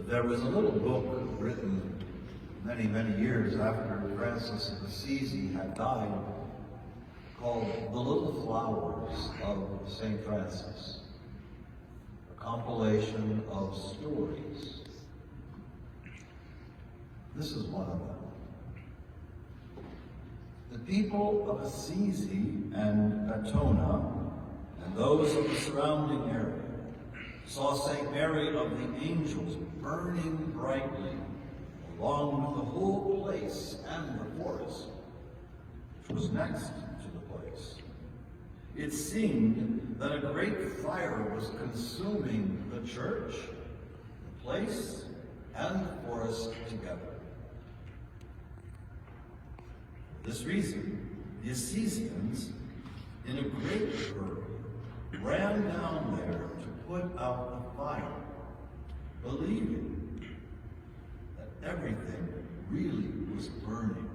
There was a little book written many, many years after Francis of Assisi had died called The Little Flowers of St. Francis, a compilation of stories. This is one of them. The people of Assisi and Batona and those of the surrounding area saw St. Mary of the Angels burning brightly along with the whole place and the forest, which was next to the place. It seemed that a great fire was consuming the church, the place, and the forest together. For this reason, the Assisians, in a great hurry, ran down there to put out the fire, believing that everything really was burning.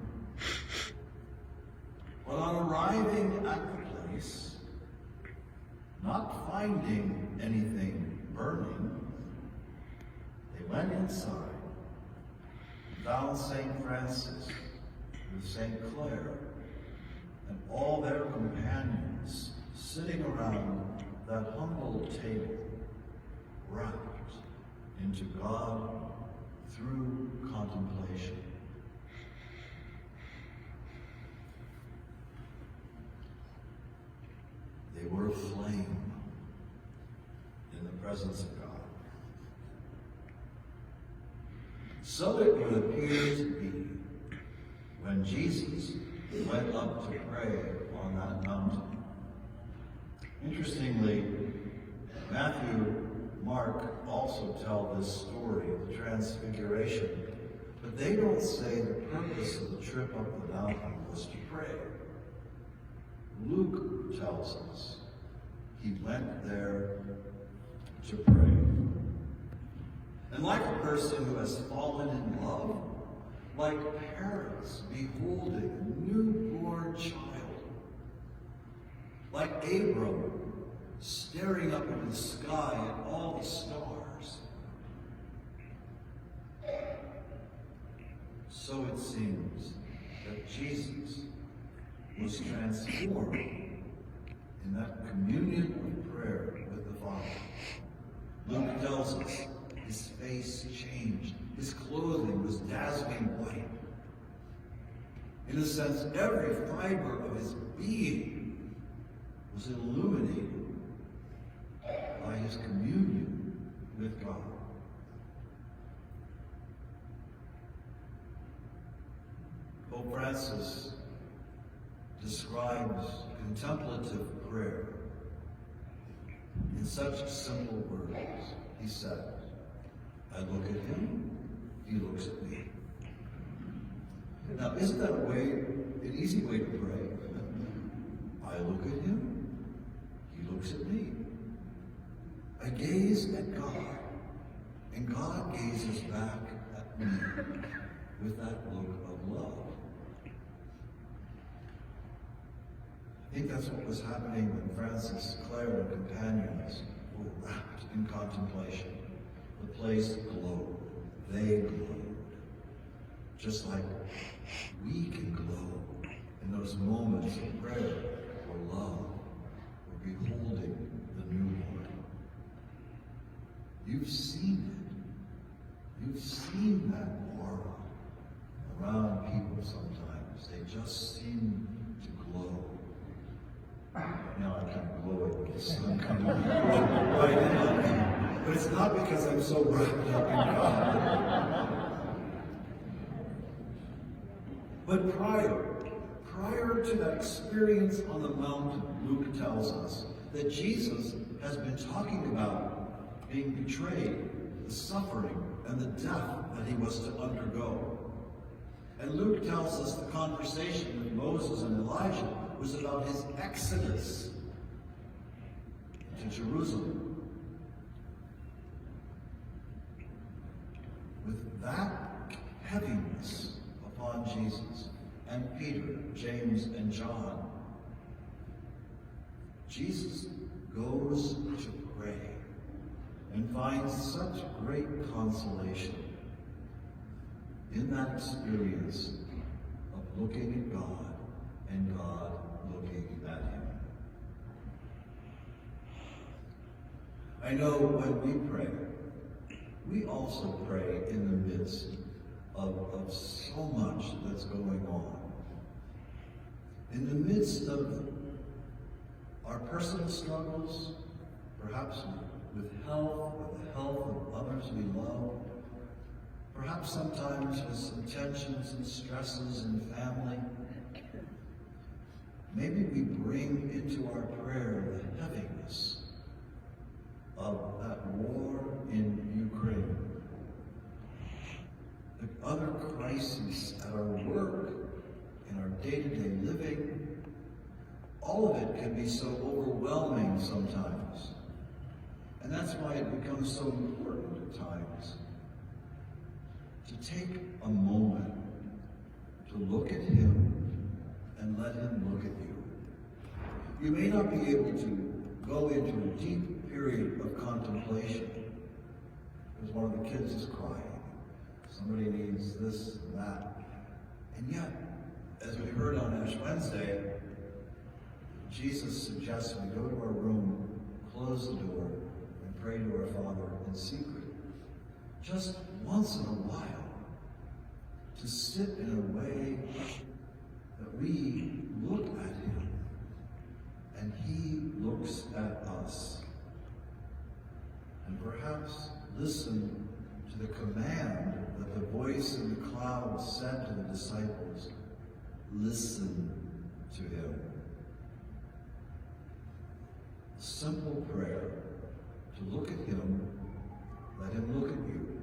But on arriving at the place, not finding anything burning, they went inside and found St. Francis with St. Clare and all their companions sitting around that humble table, wrapped into God through contemplation. They were aflame in the presence of God. So it would appear to be when Jesus went up to pray on that mountain. Interestingly, Matthew, Mark also tell this story of the Transfiguration, but they don't say the purpose of the trip up the mountain was to pray. Luke tells us he went there to pray. And like a person who has fallen in love, like parents beholding a newborn child, like Abram staring up into the sky at all the stars, so it seems that Jesus was transformed in that communion of prayer with the Father. Luke tells us his face changed, his clothing was dazzling white. In a sense, every fiber of his being was illuminated by his communion with God. Pope Francis describes contemplative prayer in such simple words. He said, I look at him, he looks at me. Now, isn't that an easy way to pray? I look at him, he looks at me. I gaze at God, and God gazes back at me with that look of love. I think that's what was happening when Francis, Clare, and companions were wrapped in contemplation. The place glowed. They glowed. Just like we can glow in those moments of prayer or love or beholding the newborn. You've seen it. You've seen that aura around people sometimes. They just seem to glow. Now I can't glow it with the sun coming right in on me. But it's not because I'm so wrapped up in God. But prior to that experience on the mountain, Luke tells us that Jesus has been talking about being betrayed, the suffering, and the death that he was to undergo. And Luke tells us the conversation with Moses and Elijah was about his exodus to Jerusalem. With that heaviness upon Jesus and Peter, James, and John, Jesus goes to pray. and finds such great consolation in that experience of looking at God and God looking at him. I know when we pray, we also pray in the midst of so much that's going on. In the midst of our personal struggles, perhaps with health, with the health of others we love, perhaps sometimes with some tensions and stresses in family, maybe we bring into our prayer the heaviness of that war in Ukraine, the other crises at our work, in our day-to-day living. All of it can be so overwhelming sometimes. And that's why it becomes so important at times to take a moment to look at him and let him look at you. You may not be able to go into a deep period of contemplation because one of the kids is crying. Somebody needs this and that. And yet, as we heard on Ash Wednesday, Jesus suggests we go to our room, close the door, and pray to our Father in secret. Just once in a while, to sit in a way that we look at him and he looks at us. And perhaps listen to the command that the voice in the cloud said to the disciples, listen to him. A simple prayer to look at him, let him look at you.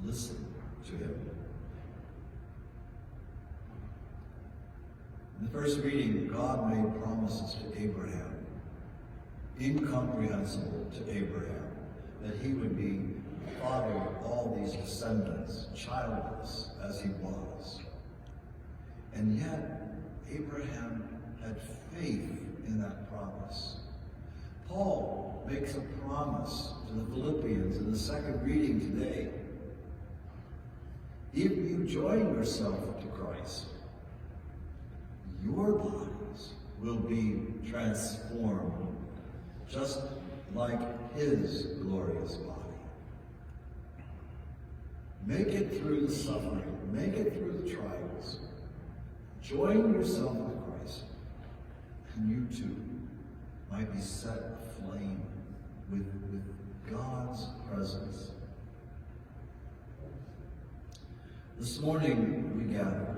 Listen to him. In the first reading, God made promises to Abraham, incomprehensible to Abraham, that he would be the father of all these descendants, childless as he was. And yet, Abraham had faith in that promise. Paul makes a promise to the Philippians in the second reading today. If you join yourself to Christ, your bodies will be transformed just like his glorious body. Make it through the suffering, make it through the trials. Join yourself to Christ, and you too might be set aflame with God's presence. This morning we gather,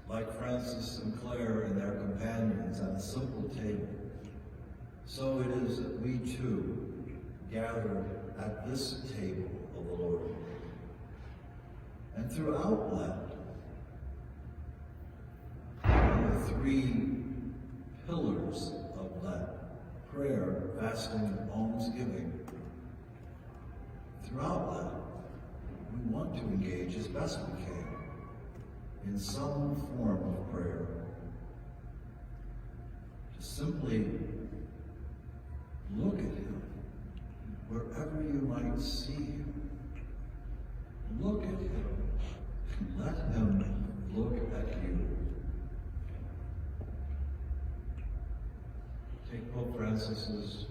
like Francis and Claire and their companions, at a simple table. So it is that we too gather at this table of the Lord. And throughout Lent, the three pillars of Lent, prayer, fasting, and almsgiving. Throughout Lent, we want to engage as best we can in some form of prayer. To simply look at him wherever you might see him. Look at him and let him look at you. Take Pope Francis's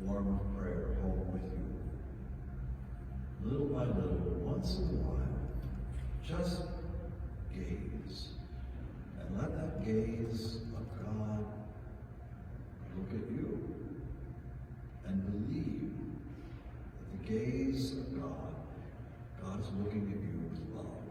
form of prayer home with you. Little by little, once in a while, just gaze. And let that gaze of God look at you. And believe that the gaze of God, God is looking at you with love.